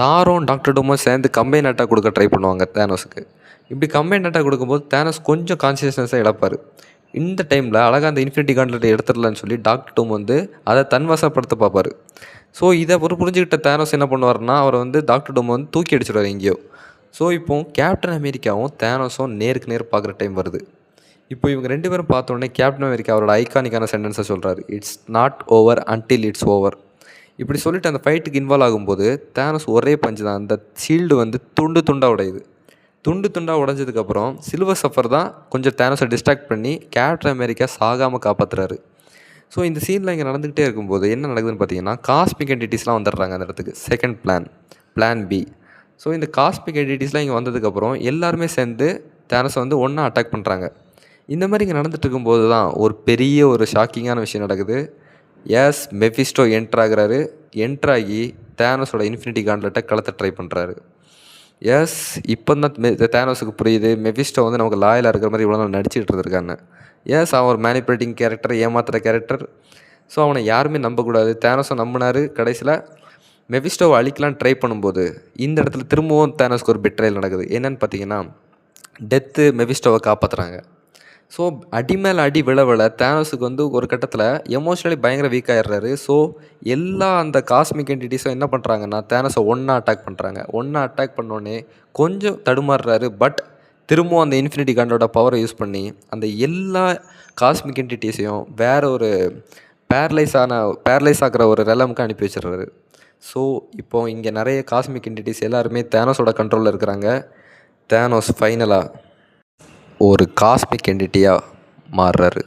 தாரும் டாக்டர் டூமும் சேர்ந்து combine attack கொடுக்க ட்ரை பண்ணுவாங்க தேனோஸுக்கு. இப்படி கம்பைன் அட்டாக் கொடுக்கும்போது தேனோஸ் கொஞ்சம் கான்சியஸ்னஸை இழப்பார். இந்த டைமில் அழகாக அந்த இன்ஃபினிட்டி காண்ட்லெட்டை எடுத்துடலான்னு சொல்லி டாக்டர் டூம் வந்து அதை தன்வசப்படுத்த பார்ப்பார். ஸோ இதை புரிஞ்சுக்கிட்ட தேனோஸ் என்ன பண்ணுவார்னா, அவரை வந்து டாக்டர் டூம் வந்து தூக்கி அடிச்சிடுவார் எங்கேயோ. ஸோ இப்போது கேப்டன் அமெரிக்காவும் தேனோஸும் நேருக்கு நேர் பார்க்குற டைம் வருது. இப்போ இவங்க 2 பேரும் பார்த்தோன்னே கேப்டன் அமெரிக்கா அவரோட ஐகானிக்கான சென்டென்ஸை சொல்கிறாரு, it's not over until it's over. இப்படி சொல்லிட்டு அந்த ஃபைட்டுக்கு இன்வால்வ் ஆகும்போது தேனோஸ் ஒரே பஞ்சு தான், அந்த ஷீல்டு வந்து துண்டு துண்டாக உடையுது. துண்டு துண்டாக உடஞ்சதுக்கப்புறம் சில்வர் சஃபர் தான் கொஞ்சம் தேனோஸை டிஸ்ட்ராக்ட் பண்ணி கேப்டன் அமெரிக்கா சாகாமல் காப்பாற்றுறாரு. ஸோ இந்த சீனில் இங்கே நடந்துக்கிட்டே இருக்கும்போது என்ன நடக்குதுன்னு பார்த்தீங்கன்னா, காஸ்மிக் என்டிட்டிஸ்லாம் வந்துடுறாங்க அந்த இடத்துக்கு. Second plan B. ஸோ இந்த காஸ்மிக் என்டிட்டிஸ்லாம் இங்கே வந்ததுக்கப்புறம் எல்லாருமே சேர்ந்து தேனோஸை வந்து ஒன்றா அட்டாக் பண்ணுறாங்க. இந்த மாதிரி இங்கே நடந்துட்டு இருக்கும்போது தான் ஒரு பெரிய ஒரு ஷாக்கிங்கான விஷயம் நடக்குது. எஸ், மெஃபிஸ்டோ என்ட்ராகிறாரு. என்ட்ராகி தேனோஸோட இன்ஃபினிட்டி காண்ட்லெட்டை கலத்த ட்ரை பண்ணுறாரு. எஸ், இப்போ தான் தேனோஸுக்கு புரியுது மெஃபிஸ்டோ வந்து நமக்கு லாயலாக இருக்கிற மாதிரி இவ்வளோ நாள் நடிச்சிட்டு இருந்திருக்கான்னு. எஸ், அவன் ஒரு மேனிப்புலேட்டிங் கேரக்டர், ஏமாத்துகிற கேரக்டர். ஸோ அவனை யாருமே நம்பக்கூடாது. தேனோஸை நம்பினார். கடைசியில் மெஃபிஸ்டோவை அழிக்கலான்னு ட்ரை பண்ணும்போது இந்த இடத்துல திரும்பவும் தேனோஸ்க்கு ஒரு பெட்ரேல் நடக்குது. என்னென்னு பார்த்தீங்கன்னா, டெத்து மெஃபிஸ்டோவை காப்பாற்றுறாங்க. ஸோ அடி மேலே அடி விழ தேனோஸுக்கு வந்து ஒரு கட்டத்தில் எமோஷ்னலி பயங்கர வீக் ஆகிடுறாரு. ஸோ எல்லா அந்த காஸ்மிக் என்டிட்டிஸும் என்ன பண்ணுறாங்கன்னா, தேனோஸை ஒன்றா அட்டாக் பண்ணுறாங்க. ஒன்றா அட்டாக் பண்ணோடனே கொஞ்சம் தடுமாறுறாரு. பட் திரும்பவும் அந்த இன்ஃபினிட்டி காண்டோட பவரை யூஸ் பண்ணி அந்த எல்லா காஸ்மிக் என்டிட்டிஸையும் வேற ஒரு பேரலைஸ் ஆகிற ஒரு ரெலமுக்கு அனுப்பி வச்சிடுறாரு. ஸோ இப்போது இங்கே நிறைய காஸ்மிக் என்டிட்டிஸ் எல்லாருமே தேனோஸோட கண்ட்ரோலில் இருக்கிறாங்க. தேனோஸ் ஃபைனலாக ஒரு காஸ்மிக் என்டிட்டியாக மாறுறாரு.